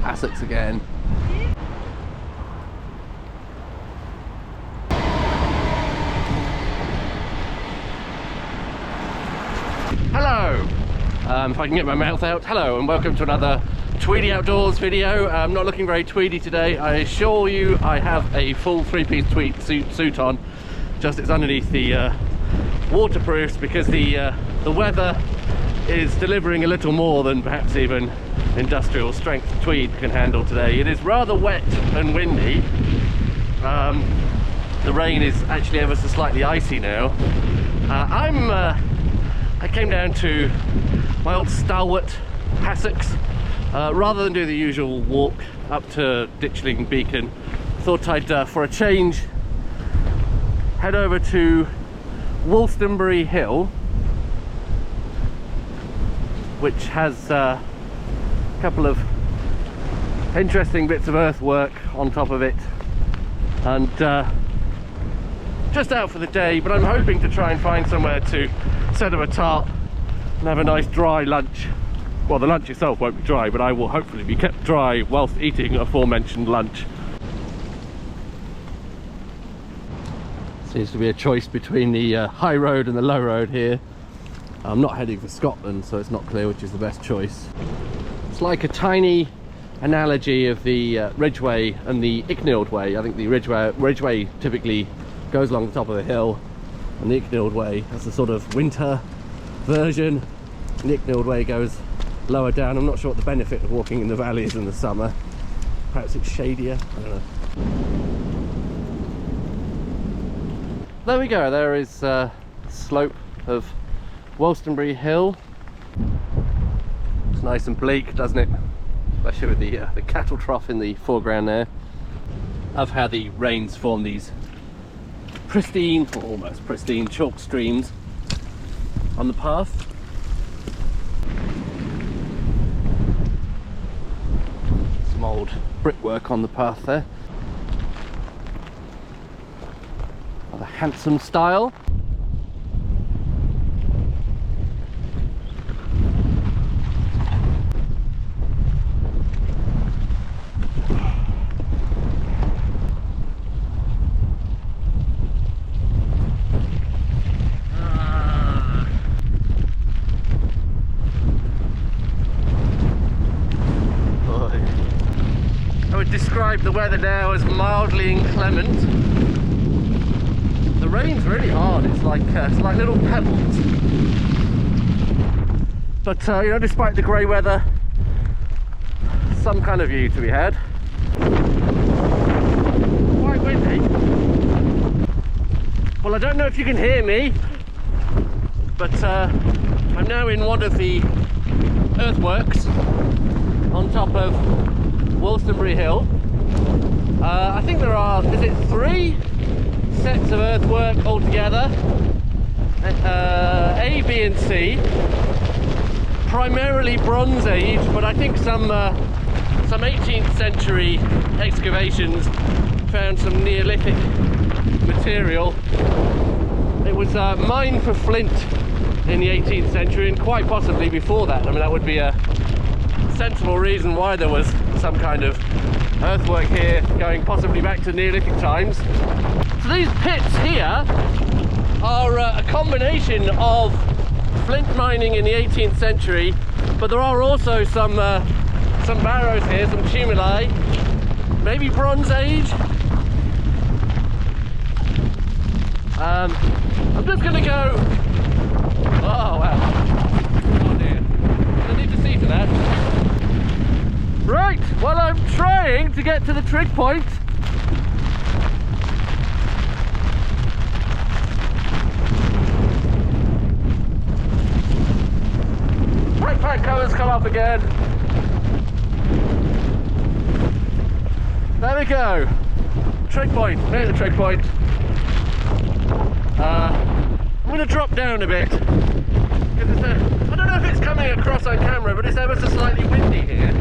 hassocks again. Hello! If I can get my mouth out, hello and welcome to another Tweedy Outdoors video. I'm not looking very tweedy today. I assure you I have a full three-piece tweed suit on, just it's underneath the waterproofs because the weather is delivering a little more than perhaps even industrial strength tweed can handle today. It is rather wet and windy. The rain is actually ever so slightly icy now. I came down to my old stalwart hassocks. Rather than do the usual walk up to Ditchling Beacon, thought I'd, for a change, head over to Wolstonbury Hill, which has a couple of interesting bits of earthwork on top of it, and just out for the day, but I'm hoping to try and find somewhere to set up a tarp and have a nice dry lunch. Well, the lunch itself won't be dry, but I will hopefully be kept dry whilst eating aforementioned lunch. Seems to be a choice between the high road and the low road here. I'm not heading for Scotland, so it's not clear which is the best choice. It's like a tiny analogy of the Ridgeway and the Icknield Way. I think the Ridgeway typically goes along the top of the hill, and the Icknield Way, that's the sort of winter version. The Icknield Way goes lower down. I'm not sure what the benefit of walking in the valley is in the summer. Perhaps it's shadier, I don't know. There we go, there is a slope of Wolstonbury Hill. It's nice and bleak, doesn't it? Especially with the cattle trough in the foreground there. Of how the rains form these pristine, or almost pristine, chalk streams on the path. Some old brickwork on the path there. Rather handsome style. Describe the weather now as mildly inclement. The rain's really hard. It's like little pebbles. But you know, despite the grey weather, some kind of view to be had. Quite windy. Well, I don't know if you can hear me, but I'm now in one of the earthworks on top of Wolstonbury Hill. I think there are, is it 3 sets of earthwork altogether? A, B and C. Primarily Bronze Age, but I think some 18th century excavations found some Neolithic material. It was mined for flint in the 18th century, and quite possibly before that. I mean, that would be a sensible reason why there was some kind of earthwork here going possibly back to Neolithic times. So these pits here are a combination of flint mining in the 18th century, but there are also some barrows here, some tumuli, maybe Bronze Age. I'm just going to go. Oh wow! Oh dear! I need to see for that. Right, well, I'm trying to get to the trig point. Backpack colours come up again. There we go. Trig point, near the trig point. I'm going to drop down a bit. I don't know if it's coming across on camera, but it's ever so slightly windy here.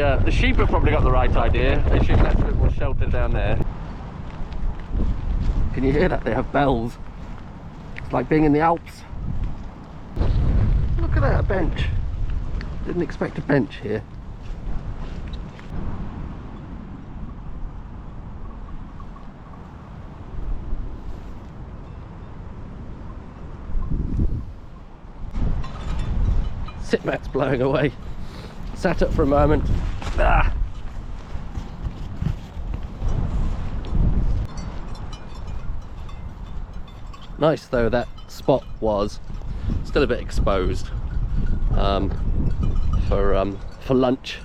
The sheep have probably got the right idea. They should have a bit more shelter down there. Can you hear that? They have bells. It's like being in the Alps. Look at that, a bench. Didn't expect a bench here. Sit mat's blowing away. Sat up for a moment. Ah. Nice though that spot was. Still a bit exposed. For lunch,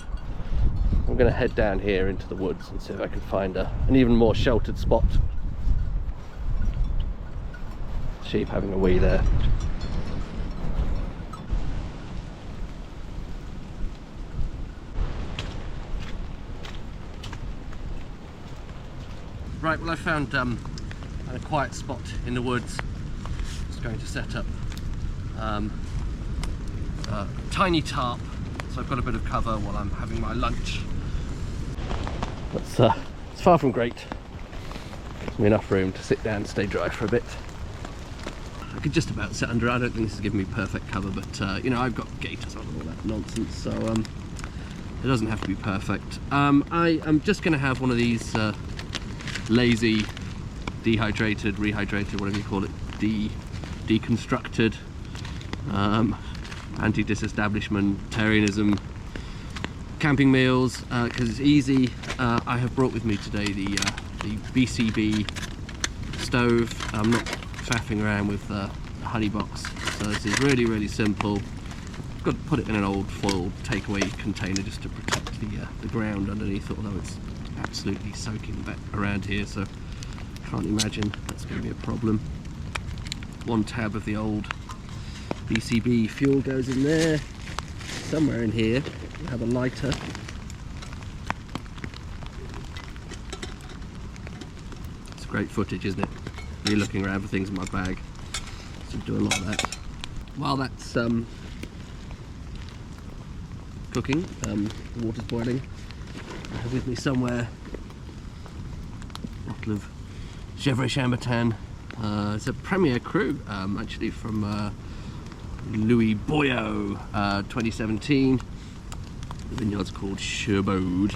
I'm going to head down here into the woods and see if I can find an even more sheltered spot. Sheep having a wee there. Right, well I found a quiet spot in the woods. Just going to set up a tiny tarp, so I've got a bit of cover while I'm having my lunch. It's far from great. Gives me enough room to sit down and stay dry for a bit. I could just about sit under. I don't think this is giving me perfect cover, but you know, I've got gaiters on and all that nonsense, so it doesn't have to be perfect. I am just going to have one of these lazy, dehydrated, rehydrated, whatever you call it, deconstructed, anti-disestablishmentarianism camping meals, because it's easy. I have brought with me today the BCB stove. I'm not faffing around with the honey box, so this is really, really simple. I've got to put it in an old foil takeaway container just to protect the ground underneath, although it's absolutely soaking wet around here, so can't imagine that's going to be a problem. One tab of the old BCB fuel goes in there. Somewhere in here we have a lighter. It's great footage, isn't it? You're looking around for things in my bag, so do a lot of that. While that's cooking, the water's boiling, I have with me somewhere a bottle of Gevrey Chambertin. It's a Premier Cru, actually from Louis Boillot, 2017. The vineyard's called Sherboud.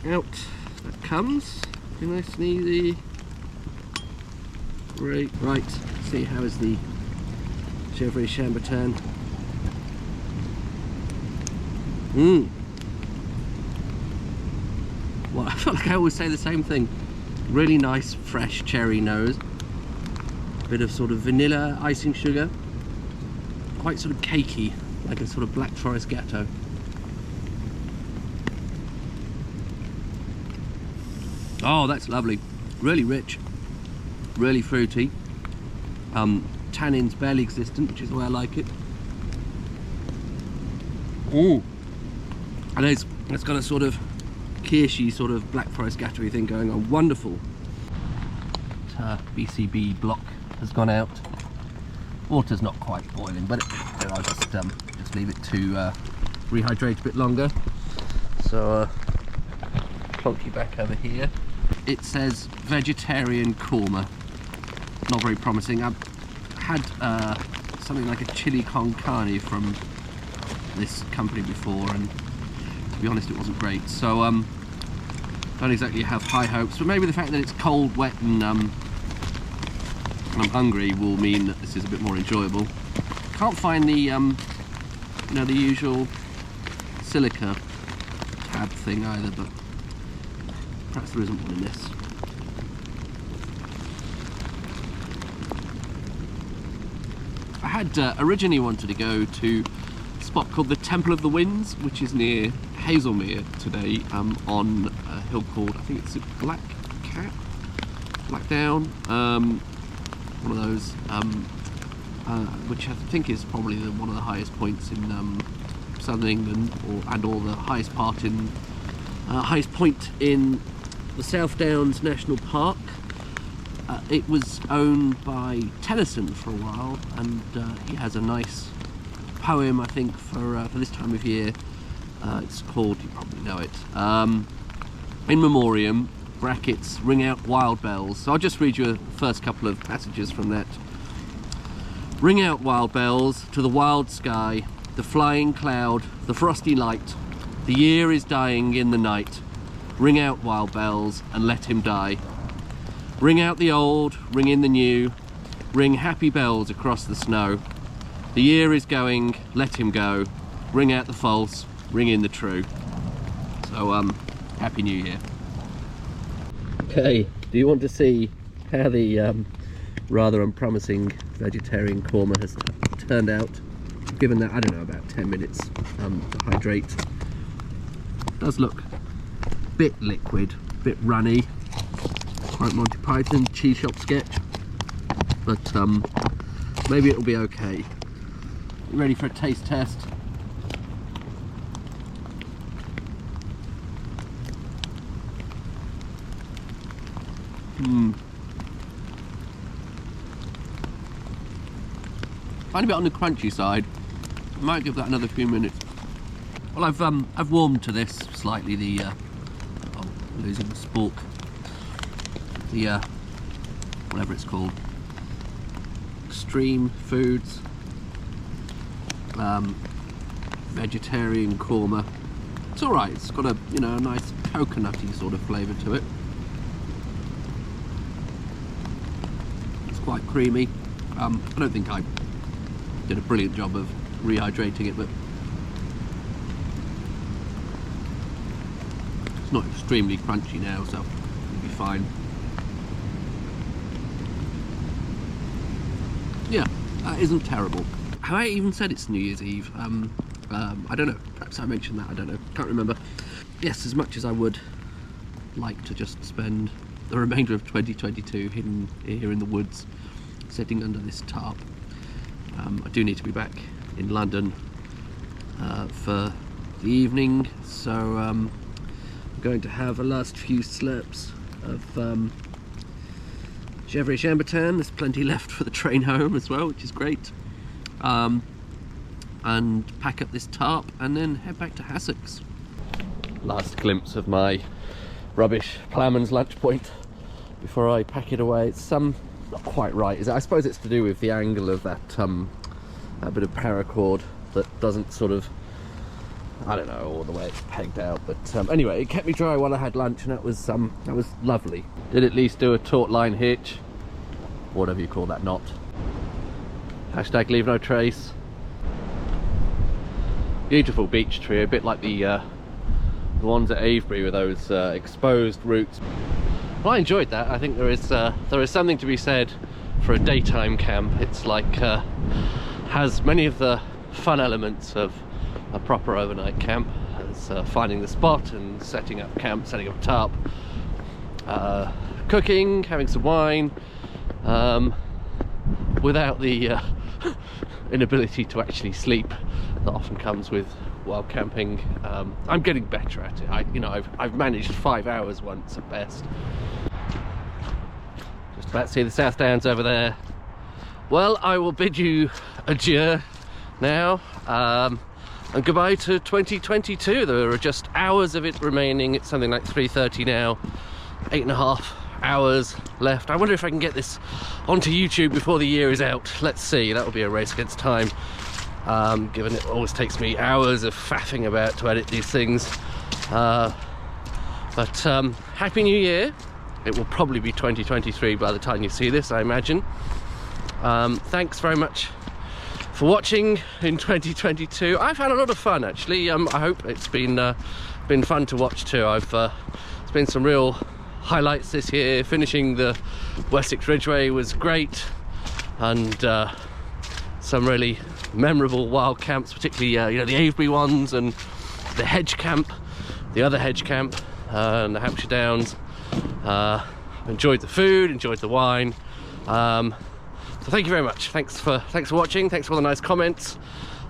Out that comes, nice and easy. Great. Right, see how is the Gevrey Chambertin. Well, I feel like I always say the same thing. Really nice, fresh cherry nose. Bit of sort of vanilla icing sugar. Quite sort of cakey, like a sort of Black Forest Gâteau. Oh, that's lovely. Really rich, really fruity. Tannins barely existent, which is the way I like it. And it's got a sort of kirshy, sort of Black Forest Gâteau thing going on. Wonderful. BCB block has gone out. Water's not quite boiling, but I'll just leave it to rehydrate a bit longer. So plonk you back over here. It says vegetarian korma. Not very promising. I've had something like a chili con carne from this company before, and to be honest, it wasn't great. So don't exactly have high hopes, but maybe the fact that it's cold, wet, and I'm hungry will mean that this is a bit more enjoyable. Can't find the you know, the usual silica tab thing either, but perhaps there isn't one in this. I had originally wanted to go to a spot called the Temple of the Winds, which is near Hazelmere today, on a hill called, I think it's Black Down, one of those, which I think is probably one of the highest points in southern England, or the highest point in the South Downs National Park. It was owned by Tennyson for a while, and he has a nice poem, I think, for this time of year, It's called, you probably know it, In Memoriam, brackets, Ring Out Wild Bells. So I'll just read you the first couple of passages from that. Ring out wild bells to the wild sky, the flying cloud, the frosty light. The year is dying in the night. Ring out wild bells and let him die. Ring out the old, ring in the new. Ring happy bells across the snow. The year is going, let him go. Ring out the false, ring in the true. So, Happy New Year. Okay, do you want to see how the rather unpromising vegetarian korma has turned out? Given that, I don't know, about 10 minutes to hydrate. It does look a bit liquid, a bit runny. Quite Monty Python cheese shop sketch. But maybe it'll be okay. You ready for a taste test? Find a bit on the crunchy side. Might give that another few minutes. Well, I've warmed to this slightly. The oh, losing the spork. The whatever it's called. Extreme Foods vegetarian korma. It's all right. It's got a a nice coconutty sort of flavour to it. It's quite creamy. I don't think I did a brilliant job of rehydrating it, but it's not extremely crunchy now, so it'll be fine. Yeah, that isn't terrible. Have I even said it's New Year's Eve? I don't know. Perhaps I mentioned that. I don't know. Can't remember. Yes, as much as I would like to just spend the remainder of 2022 hidden here in the woods, sitting under this tarp, I do need to be back in London for the evening, so I'm going to have a last few slurps of Gevrey Chambertin. There's plenty left for the train home as well, which is great. And pack up this tarp and then head back to Hassocks. Last glimpse of my rubbish ploughman's lunch point before I pack it away. It's not quite right, is it? I suppose it's to do with the angle of that that bit of paracord that doesn't sort of, I don't know, all the way it's pegged out, but anyway, it kept me dry while I had lunch, and that was lovely. Did at least do a taut line hitch, whatever you call that knot. Hashtag leave no trace. Beautiful beech tree, a bit like the ones at Avebury with those exposed roots. Well, I enjoyed that. I think there is something to be said for a daytime camp. It's like has many of the fun elements of a proper overnight camp, as finding the spot and setting up camp, setting up a tarp, cooking, having some wine, without the inability to actually sleep that often comes with while camping. I'm getting better at it. I've managed 5 hours once at best. Just about to see the South Downs over there. Well, I will bid you adieu now, and goodbye to 2022. There are just hours of it remaining. It's something like 3:30 now, 8.5 hours left. I wonder if I can get this onto YouTube before the year is out. Let's see. That will be a race against time, given it always takes me hours of faffing about to edit these things. But Happy New Year. It will probably be 2023 by the time you see this, I imagine. Thanks very much for watching in 2022. I've had a lot of fun, actually. I hope it's been fun to watch too. It's been some real highlights this year. Finishing the Wessex Ridgeway was great, and some really memorable wild camps, particularly the Avebury ones and the hedge camp, the other hedge camp, and the Hampshire Downs. Enjoyed the food, enjoyed the wine. So thank you very much. Thanks for watching. Thanks for all the nice comments.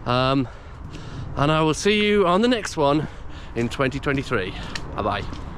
And I will see you on the next one in 2023. Bye bye.